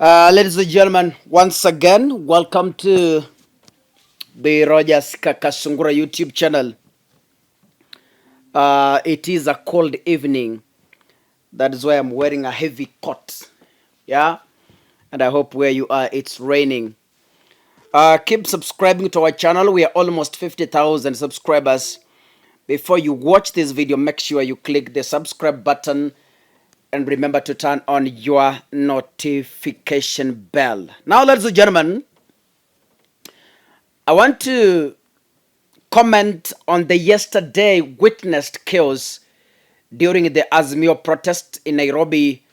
Ladies and gentlemen, once again, welcome to the Rogers Kakasungura YouTube channel. It is a cold evening. That is why I'm wearing a heavy coat. Yeah? And I hope where you are, it's raining. Keep subscribing to our channel. We are almost 50,000 subscribers. Before you watch this video, make sure you click the subscribe button and remember to turn on your notification bell. Now, ladies and gentlemen, I want to comment on the yesterday witnessed chaos during the Azimio protest in Nairobi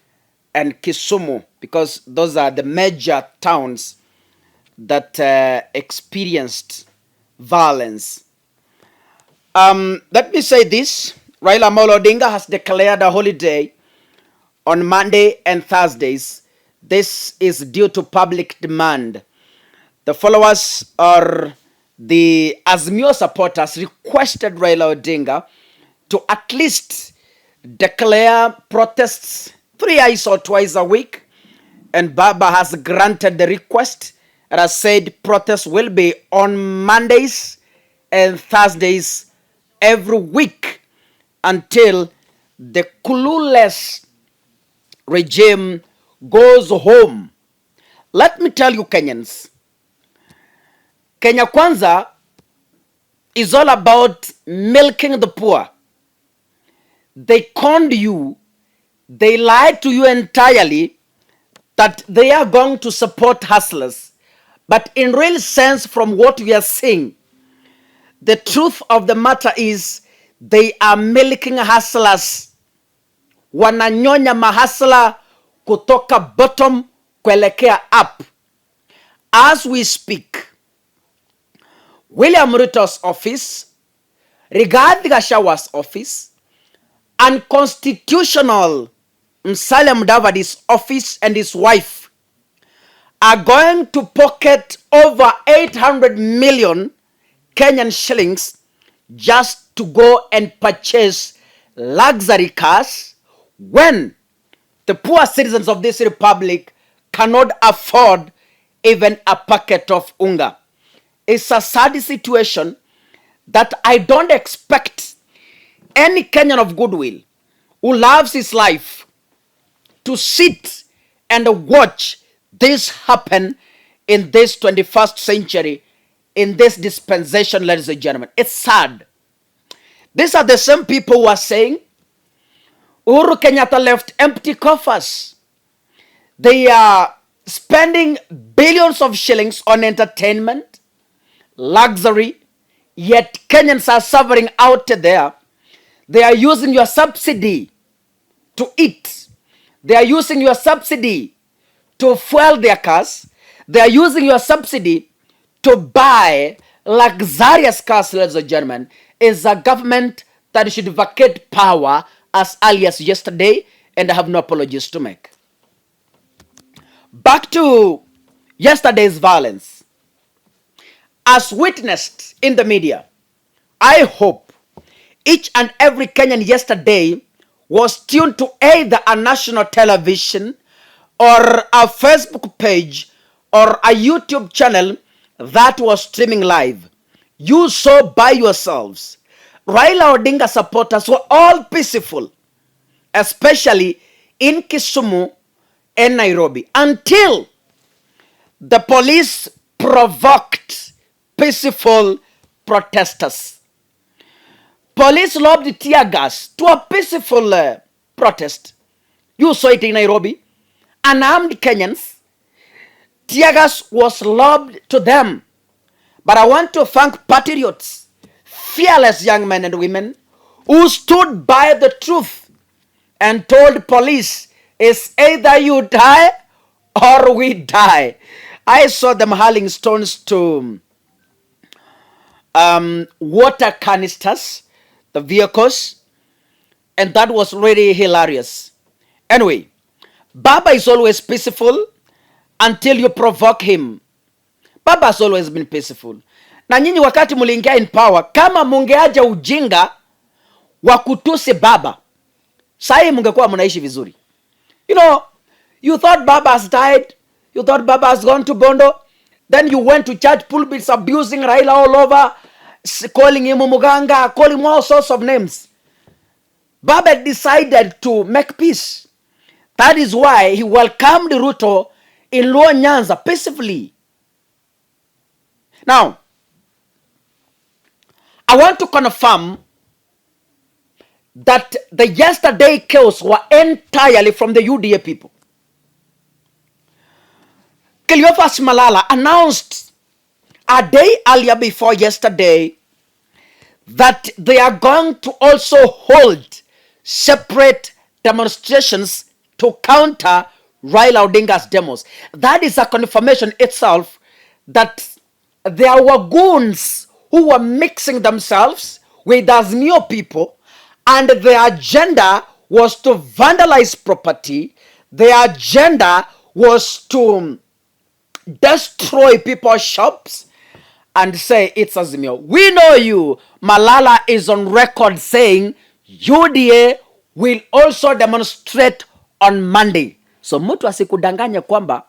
and Kisumu, because those are the major towns that experienced violence. Let me say this. Raila Amolo Odinga has declared a holiday on Monday and Thursdays. This is due to public demand. The followers or the Azimio supporters requested Raila Odinga to at least declare protests thrice or twice a week, and Baba has granted the request and has said protests will be on Mondays and Thursdays every week until the clueless regime goes home. Let me tell you, Kenyans, Kenya Kwanza is all about milking the poor. They conned you, they lied to you entirely that they are going to support hustlers. But in real sense, from what we are seeing, the truth of the matter is they are milking hustlers. Wananyonya mahasla kutoka bottom kuelekea up. As we speak, William Ruto's office, Rigathi Gachagwa's office, unconstitutional Musalia Mudavadi's office and his wife are going to pocket over 800 million Kenyan shillings just to go and purchase luxury cars when the poor citizens of this republic cannot afford even a packet of unga. It's a sad situation that I don't expect any Kenyan of goodwill who loves his life to sit and watch this happen in this 21st century, in this dispensation, ladies and gentlemen. It's sad. These are the same people who are saying Uhuru Kenyatta left empty coffers. They are spending billions of shillings on entertainment, luxury, yet Kenyans are suffering out there. They are using your subsidy to eat. They are using your subsidy to fuel their cars. They are using your subsidy to buy luxurious cars, ladies and gentlemen. Is a government that should vacate power as early as yesterday, and I have no apologies to make. Back to yesterday's violence. As witnessed in the media, I hope each and every Kenyan yesterday was tuned to either a national television or a Facebook page or a YouTube channel that was streaming live. You saw by yourselves. Raila Odinga supporters were all peaceful, especially in Kisumu and Nairobi, until the police provoked peaceful protesters. Police lobbed tear gas to a peaceful protest. You saw it in Nairobi. Unarmed Kenyans, tear gas was lobbed to them. But I want to thank patriots, fearless young men and women who stood by the truth and told police, it's either you die or we die. I saw them hurling stones to water canisters, the vehicles, and that was really hilarious. Anyway, Baba is always peaceful until you provoke him. Baba has always been peaceful. Na nyinyi wakati muliingia in power, kama mungeaja ujinga wa kutusi Baba, sahi mungekuwa mnaishi vizuri. You know, you thought Baba has died, You thought Baba has gone to Bondo? Then you went to church pulpits abusing Raila all over, calling him Muganga, calling him all sorts of names. Baba decided to make peace. That is why he welcomed Ruto in Luo Nyanza peacefully. Now, I want to confirm that the yesterday chaos were entirely from the UDA people. Cleophas Malala announced a day earlier before yesterday that they are going to also hold separate demonstrations to counter Raila Odinga's demos. That is a confirmation itself that there were goons who were mixing themselves with Azimio people, and their agenda was to vandalize property. Their agenda was to destroy people's shops and say it's Azimio. We know you. Malala is on record saying UDA will also demonstrate on Monday. So mtu asikudanganya kwamba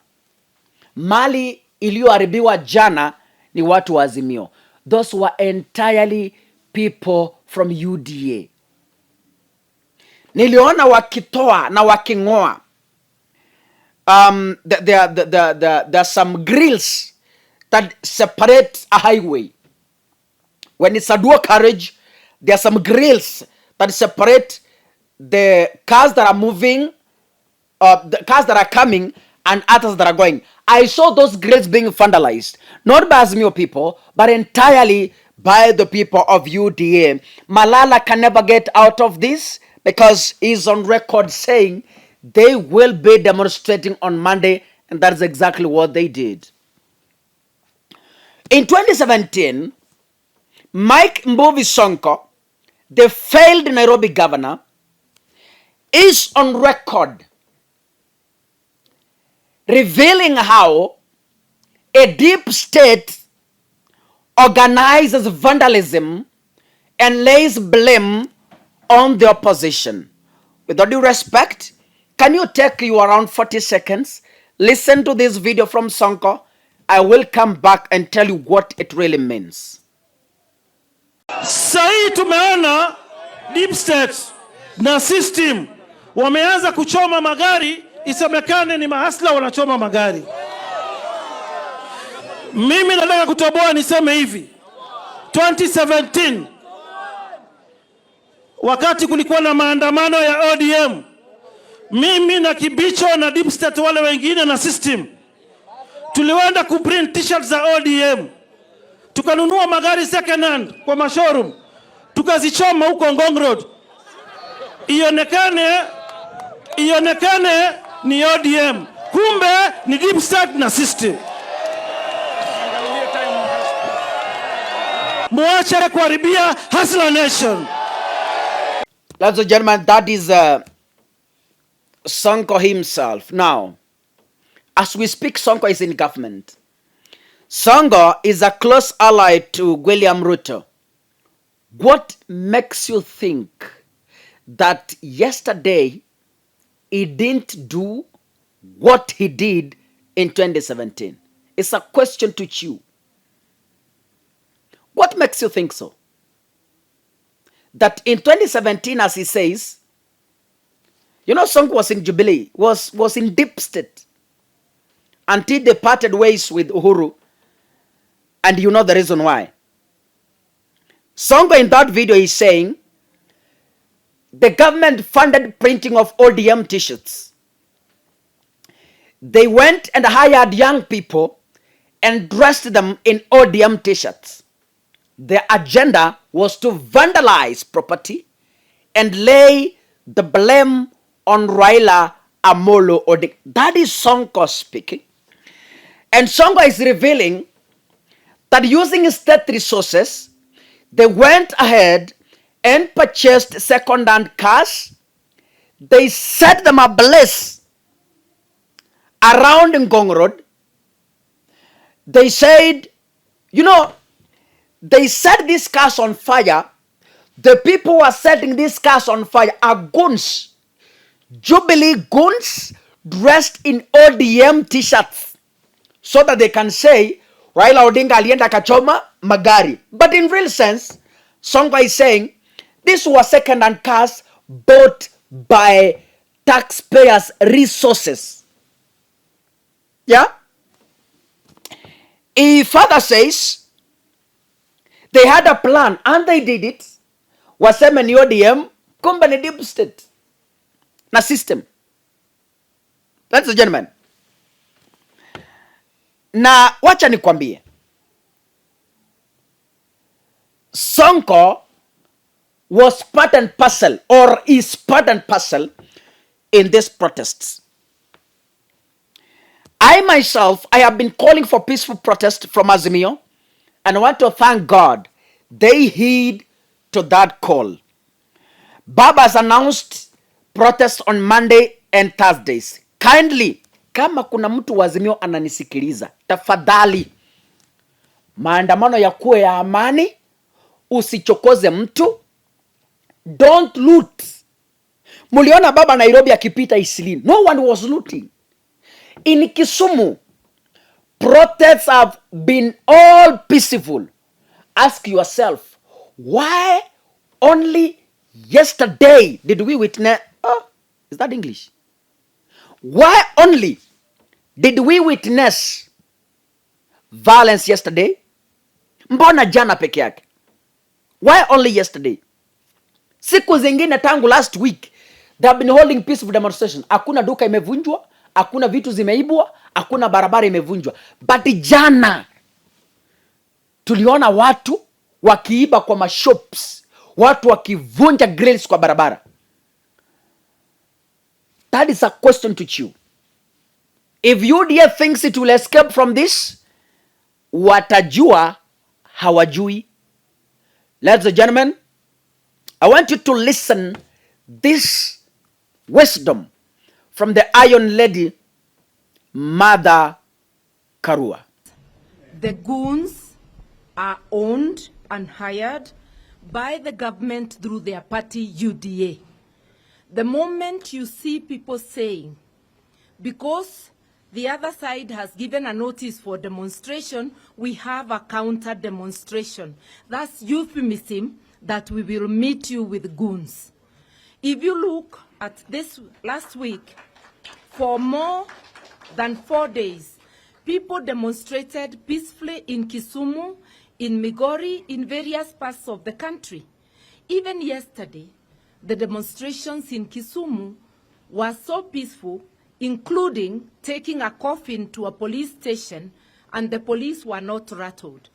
mali iliyoharibiwa jana ni watu wa Azimio. Those were entirely people from UDA. Niliona wakitoa na wakingoa. There are some grills that separate a highway. When it's a dual carriage, there are some grills that separate the cars that are moving, the cars that are coming, and others that are going. I saw those grills being vandalized, not by Azimio people, but entirely by the people of UDA. Malala can never get out of this because he's on record saying they will be demonstrating on Monday, and that's exactly what they did. In 2017, Mike Mbuvi Sonko, the failed Nairobi governor, is on record revealing how a deep state organizes vandalism and lays blame on the opposition. With all due respect, can you take you around 40 seconds, listen to this video from Sonko? I will come back and tell you what it really means. Sahi tumeona deep state na system wameanza kuchoma magari, isemekane ni mahasla wanachoma magari. Mimi nataka kutoboa niseme hivi. 2017 wakati kulikuwa na maandamano ya ODM, mimi na Kibicho na deep state wale wengine na system tuliwenda kuprint t-shirts za ODM, tukanunua magari second hand kwa mashowroom, tukazichoma huko Ngong Road. Ionekane ni ODM, kumbe ni deep state na system. Muache kuharibia Hustler Nation. Ladies and gentlemen, that is Sonko himself. Now, as we speak, Sonko is in government. Sonko is a close ally to William Ruto. What makes you think that yesterday he didn't do what he did in 2017? It's a question to you. What makes you think so? That in 2017, as he says, you know, Sonko was in Jubilee, was in deep state until they parted ways with Uhuru. And you know the reason why. Sonko in that video is saying the government funded printing of ODM t-shirts. They went and hired young people and dressed them in ODM t-shirts. Their agenda was to vandalize property and lay the blame on Raila Amolo Odinga. That is Sonko speaking. And Sonko is revealing that using state resources, they went ahead and purchased second-hand cars. They set them ablaze around Ngong Road. They said, you know, they set these cars on fire. The people who are setting these cars on fire are goons. Jubilee goons dressed in ODM t-shirts. so that they can say Raila Odinga alienda kachoma magari. But in real sense, Sonko is saying this was second-hand cars bought by taxpayers' resources. Yeah? He further says they had a plan and they did it. Waseme ni ODM, kumbe ni deep state na system. That's the gentleman. Na wacha nikwambie, Sonko was part and parcel, or is part and parcel in these protests. I myself, I have been calling for peaceful protest from Azimio, and I want to thank God they heed to that call. Baba has announced protest on Monday and Thursdays. Kindly, kama kuna mtu wa Azimio ananisikiliza, tafadhali maandamano ya kuwe ya amani, usichokoze mtu, don't loot. Muliona baba Nairobi akipita Isilini, no one was looting. In Kisumu, protests have been all peaceful. Ask yourself, why only yesterday did we witness, is that English? Why only did we witness violence yesterday? Mbona jana peke yake? Why only yesterday? Siku zingine tangu last week, they have been holding peaceful demonstration. Hakuna duka imevunjwa, hakuna vitu zimeibwa, hakuna barabara imevunjwa. But jana, tuliona watu wakiiba kwa mashops, watu wakivunja grills kwa barabara. That is a question to you. If UDA thinks it will escape from this, watajua hawajui. Ladies and gentlemen, I want you to listen this wisdom from the Iron Lady, Mother Karua. The goons are owned and hired by the government through their party UDA. The moment you see people saying, because the other side has given a notice for demonstration, we have a counter demonstration. That's euphemism that we will meet you with goons. If you look at this last week, for more than 4 days, people demonstrated peacefully in Kisumu, in Migori, in various parts of the country. Even yesterday, the demonstrations in Kisumu were so peaceful, including taking a coffin to a police station, and the police were not rattled.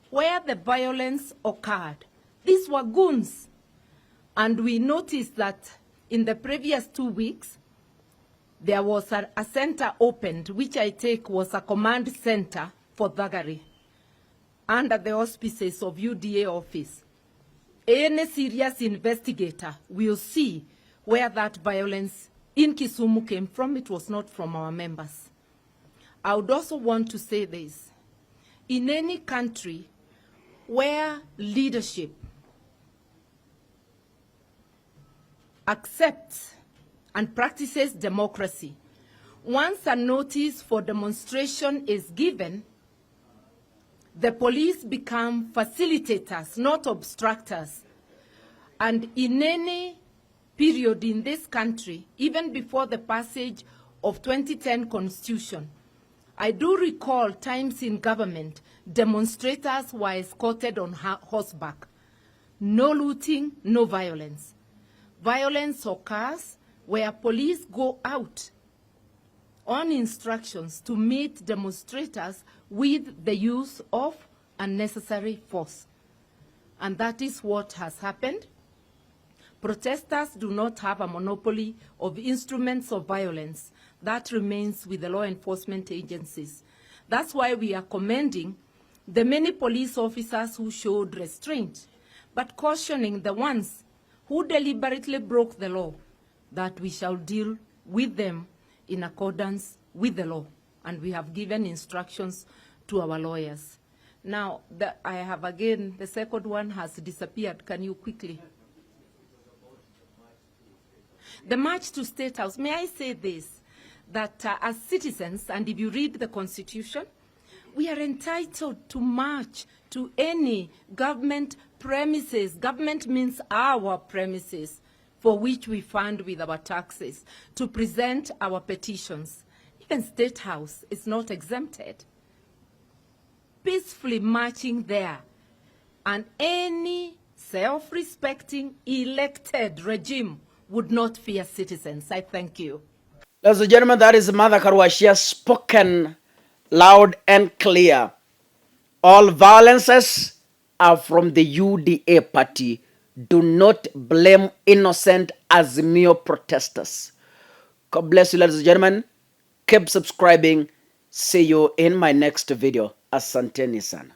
Where the violence occurred, these were goons. And we noticed that in the previous 2 weeks, there was a center opened, which I take was a command center for thuggery, under the auspices of UDA office. Any serious investigator will see where that violence in Kisumu came from. It was not from our members. I would also want to say this. In any country where leadership accepts and practices democracy, once a notice for demonstration is given, the police become facilitators, not obstructors. And in any period in this country, even before the passage of 2010 Constitution, I do recall times in government, demonstrators were escorted on horseback. No looting, no violence. Violence occurs where police go out on instructions to meet demonstrators with the use of unnecessary force. And that is what has happened. Protesters do not have a monopoly of instruments of violence. That remains with the law enforcement agencies. That's why we are commending the many police officers who showed restraint, but cautioning the ones who deliberately broke the law that we shall deal with them in accordance with the law. And we have given instructions to our lawyers. Now, I have again, the second one has disappeared. Can you quickly? The march to State House. May I say this? that as citizens, and if you read the Constitution, we are entitled to march to any government premises. Government means our premises, for which we fund with our taxes, to present our petitions. Even State House is not exempted. Peacefully marching there, and any self-respecting elected regime would not fear citizens. I thank you. Ladies and gentlemen, that is Mother Karua. She has spoken loud and clear. All violences are from the UDA party. Do not blame innocent Azimio protesters. God bless you, ladies and gentlemen. Keep subscribing. See you in my next video. Asanteni sana.